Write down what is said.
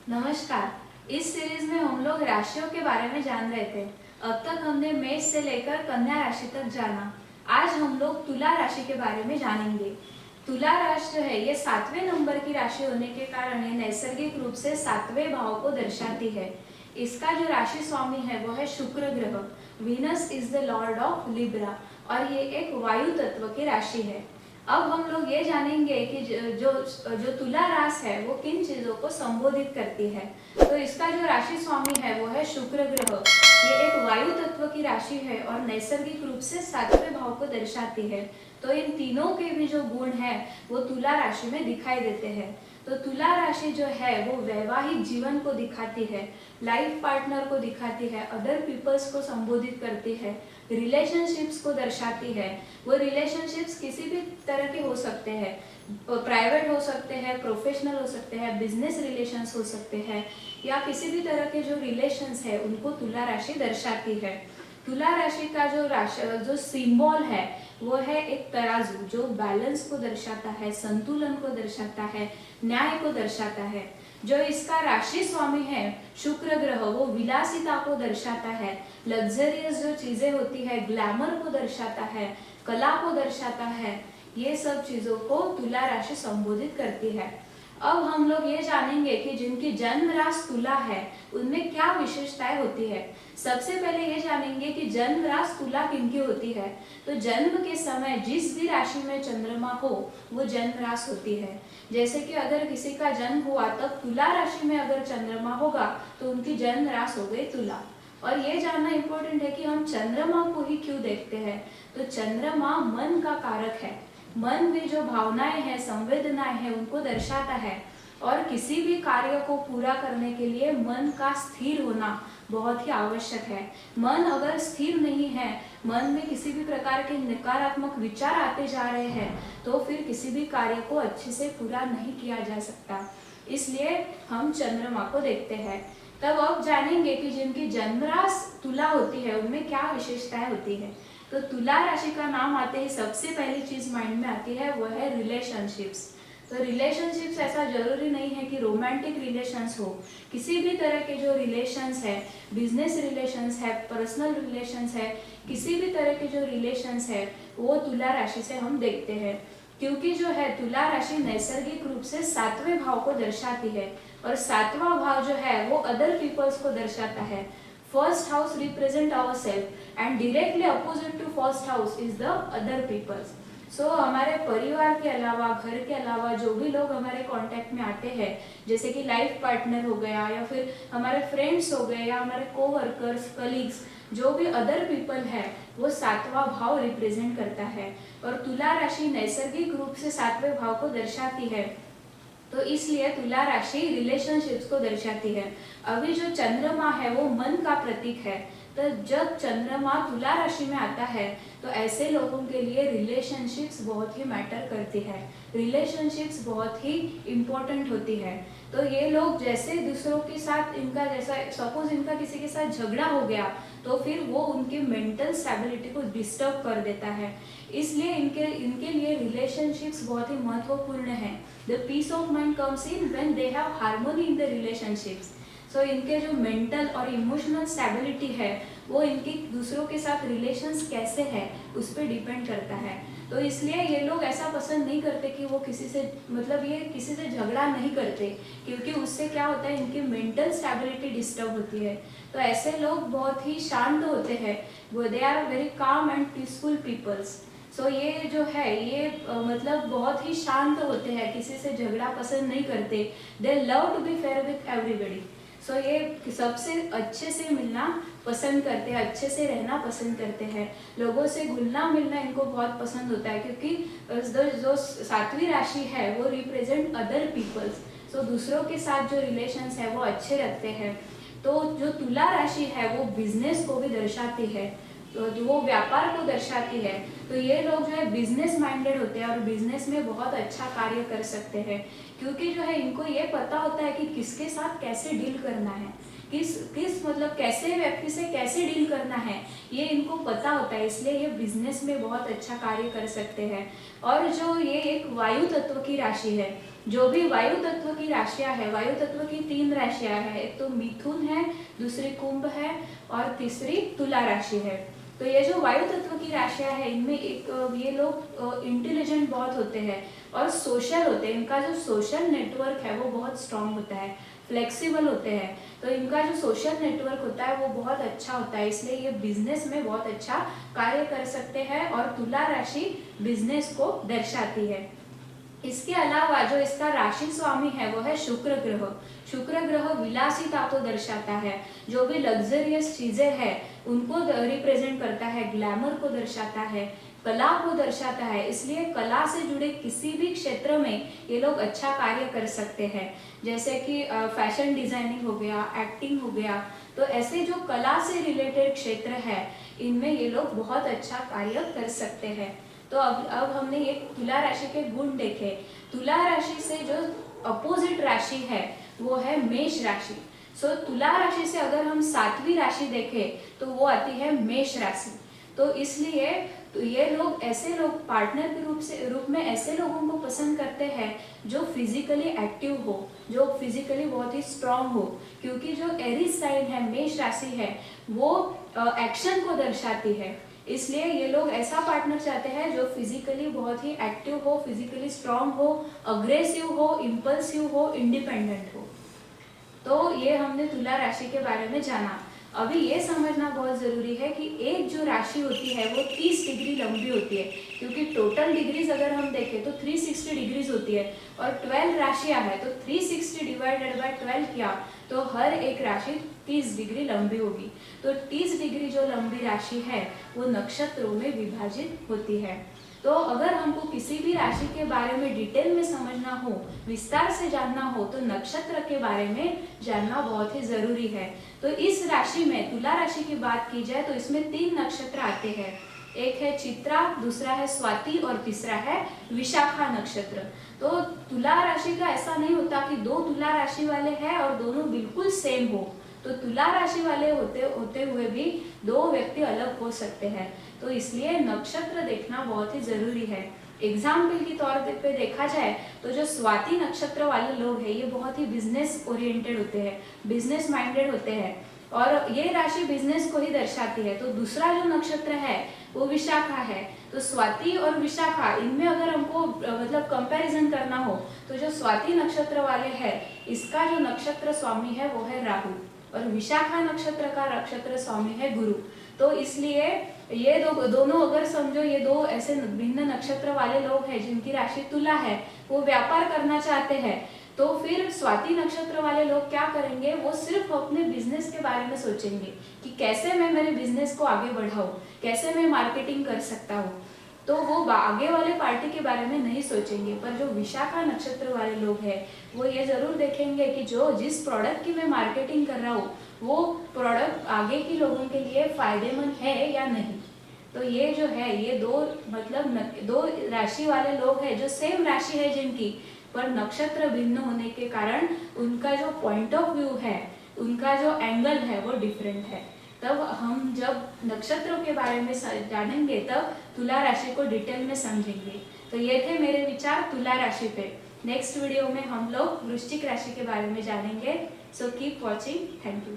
नमस्कार। इस सीरीज में हम लोग राशियों के बारे में जान रहे थे। अब तक हमने मेष से लेकर कन्या राशि तक जाना। आज हम लोग तुला राशि के बारे में जानेंगे। तुला राशि जो है ये 7वें नंबर की राशि होने के कारण ये नैसर्गिक रूप से 7वें भाव को दर्शाती है। इसका जो राशि स्वामी है वो है शुक्र ग्रह। Venus is the Lord of Libra और ये एक वायु तत्व की राशि है। अब हम लोग ये जानेंगे कि जो जो तुला राशि है वो किन चीजों को संबोधित करती है। तो इसका जो राशि स्वामी है वो है शुक्र ग्रह। ये एक वायु तत्व की राशि है और नैसर्गिक रूप से 7वें भाव को दर्शाती है। तो इन तीनों के भी जो गुण है वो तुला राशि में दिखाई देते हैं। तो तुला राशि जो है वो वैवाहिक जीवन को दिखाती है, लाइफ पार्टनर को दिखाती है, अदर पीपल्स को संबोधित करती है, रिलेशनशिप्स को दर्शाती है। वो रिलेशनशिप्स किसी भी तरह के हो सकते हैं, प्राइवेट हो सकते हैं, प्रोफेशनल हो सकते हैं, बिजनेस रिलेशंस हो सकते हैं, या किसी भी तरह के जो रिलेशंस है उनको तुला राशि दर्शाती है। तुला राशि का जो सिंबल है वो है एक तराजू, जो बैलेंस को दर्शाता है, संतुलन को दर्शाता है, न्याय को दर्शाता है। जो इसका राशि स्वामी है शुक्र ग्रह वो विलासिता को दर्शाता है, लग्जरियस जो चीजें होती है, ग्लैमर को दर्शाता है, कला को दर्शाता है। ये सब चीजों को तुला राशि संबोधित करती है। अब हम लोग ये जानेंगे कि जिनकी जन्म राशि तुला है उनमें क्या विशेषताएं होती है। सबसे पहले ये जानेंगे कि जन्म राशि तुला किनकी होती है। तो जन्म के समय जिस भी राशि में चंद्रमा हो वो जन्म राशि होती है। जैसे कि अगर किसी का जन्म हुआ तब तुला राशि में अगर चंद्रमा होगा तो उनकी जन्म राशि हो गई तुला। और ये जानना इम्पोर्टेंट है कि हम चंद्रमा को ही क्यों देखते हैं। तो चंद्रमा मन का कारक है, मन में जो भावनाएं हैं, संवेदनाएं हैं, उनको दर्शाता है। और किसी भी कार्य को पूरा करने के लिए मन का स्थिर होना बहुत ही आवश्यक है। मन अगर स्थिर नहीं है, मन में किसी भी प्रकार के नकारात्मक विचार आते जा रहे हैं तो फिर किसी भी कार्य को अच्छे से पूरा नहीं किया जा सकता। इसलिए हम चंद्रमा को देखते हैं। तब अब जानेंगे कि जिनकी जन्म राशि तुला होती है उनमें क्या विशेषताएं होती है। तो तुला राशि का नाम आते ही सबसे पहली चीज माइंड में आती है वो है रिलेशनशिप्स। तो रिलेशनशिप्स ऐसा जरूरी नहीं है कि रोमांटिक रिलेशंस हो, किसी भी तरह के जो रिलेशंस है, बिजनेस रिलेशंस है, पर्सनल रिलेशंस है, किसी भी तरह के जो रिलेशंस है वो तुला राशि से हम देखते हैं। क्योंकि जो है तुला राशि नैसर्गिक रूप से 7वें भाव को दर्शाती है और 7वां भाव जो है वो अदर पीपल्स को दर्शाता है। First house represent our self and directly opposite to first house is the other peoples. So हमारे परिवार के अलावा, घर के अलावा जो भी लोग हमारे कांटेक्ट में आते हैं, जैसे कि लाइफ पार्टनर हो गया या फिर हमारे फ्रेंड्स हो गए या हमारे कोवर्कर्स, कलीग्स, जो भी अदर पीपल है वो 7वां भाव रिप्रेजेंट करता है। और तुला राशि नैसर्गिक रूप से 7वें भाव को दर्शाती है, तो इसलिए तुला राशि रिलेशनशिप्स को दर्शाती है। अभी जो चंद्रमा है वो मन का प्रतीक है। तो जब चंद्रमा तुला राशि में आता है तो ऐसे लोगों के लिए रिलेशनशिप्स बहुत ही मैटर करती है, रिलेशनशिप्स बहुत ही इम्पोर्टेंट होती है। तो ये लोग जैसे दूसरों के साथ इनका जैसा सपोज इनका किसी के साथ झगड़ा हो गया तो फिर वो उनकी मेंटल स्टेबिलिटी को डिस्टर्ब कर देता है। इसलिए इनके लिए रिलेशनशिप्स बहुत ही महत्वपूर्ण है। The peace of mind comes in when they have harmony in the relationships. So इनके जो मेंटल और इमोशनल स्टेबिलिटी है वो इनके दूसरों के साथ रिलेशंस कैसे है उस पर डिपेंड करता है। तो इसलिए ये लोग ऐसा पसंद नहीं करते कि वो किसी से ये किसी से झगड़ा नहीं करते, क्योंकि उससे क्या होता है इनकी मेंटल स्टेबिलिटी डिस्टर्ब होती है। तो ऐसे लोग बहुत ही शांत होते हैं, वो they are very calm and peaceful peoples. So ये जो है ये बहुत ही शांत होते हैं, किसी से झगड़ा पसंद नहीं करते। They love to be fair with everybody. So ये सबसे अच्छे से मिलना पसंद करते हैं, अच्छे से रहना पसंद करते हैं, लोगों से घुलना मिलना इनको बहुत पसंद होता है। क्योंकि जो 7वीं राशि है वो रिप्रेजेंट अदर पीपल्स। सो दूसरों के साथ जो रिलेशंस है वो अच्छे रखते हैं। तो जो तुला राशि है वो बिजनेस को भी दर्शाती है, तो वो व्यापार को दर्शाती है। तो ये लोग जो है बिजनेस माइंडेड होते हैं और बिजनेस में बहुत अच्छा कार्य कर सकते हैं, क्योंकि जो है इनको ये पता होता है कि किसके साथ कैसे डील करना है, किस किस मतलब कैसे व्यक्ति से कैसे डील करना है ये इनको पता होता है, इसलिए ये बिजनेस में बहुत अच्छा कार्य कर सकते हैं। और जो ये एक वायु तत्व की राशि है, जो भी वायु तत्व की राशियां है, वायु तत्व की 3 राशियां है, एक तो मिथुन है, दूसरी कुंभ है और तीसरी तुला राशि है। तो ये जो वायु तत्व की राशियां है इनमें एक ये लोग इंटेलिजेंट बहुत होते हैं और सोशल होते हैं। इनका जो सोशल नेटवर्क है वो बहुत स्ट्रांग होता है, फ्लेक्सिबल होते हैं। तो इनका जो सोशल नेटवर्क होता है वो बहुत अच्छा होता है, इसलिए ये बिजनेस में बहुत अच्छा कार्य कर सकते हैं और तुला राशि बिजनेस को दर्शाती है। इसके अलावा जो इसका राशि स्वामी है वो है शुक्र ग्रह। शुक्र ग्रह विलासिता को दर्शाता है, जो भी लग्जरियस चीजें हैं उनको रिप्रेजेंट करता है, ग्लैमर को दर्शाता है, कला को दर्शाता है। इसलिए कला से जुड़े किसी भी क्षेत्र में ये लोग अच्छा कार्य कर सकते हैं, जैसे कि फैशन डिजाइनिंग हो गया, एक्टिंग हो गया। तो ऐसे जो कला से रिलेटेड क्षेत्र है इनमें ये लोग बहुत अच्छा कार्य कर सकते हैं। तो अब हमने ये तुला राशि के गुण देखे। तुला राशि से जो अपोजिट राशि है वो है मेष राशि। सो तुला राशि से अगर हम 7वीं राशि देखें तो वो आती है मेष राशि। तो इसलिए तो ये लोग ऐसे लोग पार्टनर के रूप में ऐसे लोगों को पसंद करते हैं जो फिजिकली एक्टिव हो, जो फिजिकली बहुत ही स्ट्रांग हो, क्योंकि जो एरीज साइन है, मेष राशि है, वो एक्शन को दर्शाती है। इसलिए ये लोग ऐसा पार्टनर चाहते हैं जो फिजिकली बहुत ही एक्टिव हो, फिजिकली स्ट्रांग हो, अग्रेसिव हो, इम्पल्सिव हो, इंडिपेंडेंट हो। तो ये हमने तुला राशि के बारे में जाना। अभी ये समझना बहुत जरूरी है कि एक जो राशि होती है वो 30 डिग्री लंबी होती है, क्योंकि टोटल डिग्रीज अगर हम देखें तो 360 डिग्रीज होती है और 12 राशियां है, तो 360 डिवाइडेड बाय 12 किया तो हर एक राशि 30 डिग्री लंबी होगी। तो 30 डिग्री जो लंबी राशि है वो नक्षत्रों में विभाजित होती है। तो अगर हमको किसी भी राशि के बारे में डिटेल में समझना हो, विस्तार से जानना हो, तो नक्षत्र के बारे में जानना बहुत ही जरूरी है। तो इस राशि में तुला राशि की बात की जाए तो इसमें 3 नक्षत्र आते हैं। एक है चित्रा, दूसरा है स्वाति और तीसरा है विशाखा नक्षत्र। तो तुला राशि का ऐसा नहीं होता कि 2 तुला राशि वाले हैं और दोनों बिल्कुल सेम हो। तो तुला राशि वाले होते हुए भी 2 व्यक्ति अलग हो सकते हैं। तो इसलिए नक्षत्र देखना बहुत ही जरूरी है। एग्जाम्पल के तौर पे देखा जाए तो जो स्वाति नक्षत्र वाले लोग हैं ये बहुत ही बिजनेस ओरिएंटेड होते हैं, बिजनेस माइंडेड होते हैं और ये राशि बिजनेस को ही दर्शाती है। तो दूसरा जो नक्षत्र है वो विशाखा है। तो स्वाति और विशाखा इनमें अगर हमको मतलब कंपैरिजन करना हो तो जो स्वाति नक्षत्र वाले हैं इसका जो नक्षत्र स्वामी है वो है राहु और विशाखा नक्षत्र का नक्षत्र स्वामी है गुरु। तो इसलिए ये दोनों अगर समझो ये 2 ऐसे भिन्न नक्षत्र वाले लोग हैं जिनकी राशि तुला है, वो व्यापार करना चाहते हैं, तो फिर स्वाति नक्षत्र वाले लोग क्या करेंगे, वो सिर्फ अपने बिजनेस के बारे में सोचेंगे कि कैसे मैं मेरे बिजनेस को आगे बढ़ाऊं, कैसे मैं मार्केटिंग कर सकता हूँ। तो वो आगे वाले पार्टी के बारे में नहीं सोचेंगे। पर जो विशाखा नक्षत्र वाले लोग हैं वो ये जरूर देखेंगे कि जो जिस प्रोडक्ट की मैं मार्केटिंग कर रहा हूँ वो प्रोडक्ट आगे के लोगों के लिए फायदेमंद है या नहीं। तो ये जो है ये 2 राशि वाले लोग हैं जो सेम राशि है जिनकी, पर नक्षत्र भिन्न होने के कारण उनका जो पॉइंट ऑफ व्यू है, उनका जो एंगल है वो डिफरेंट है। तब हम जब नक्षत्रों के बारे में जानेंगे तब तुला राशि को डिटेल में समझेंगे। तो ये थे मेरे विचार तुला राशि पे। नेक्स्ट वीडियो में हम लोग वृश्चिक राशि के बारे में जानेंगे। So keep watching. Thank you.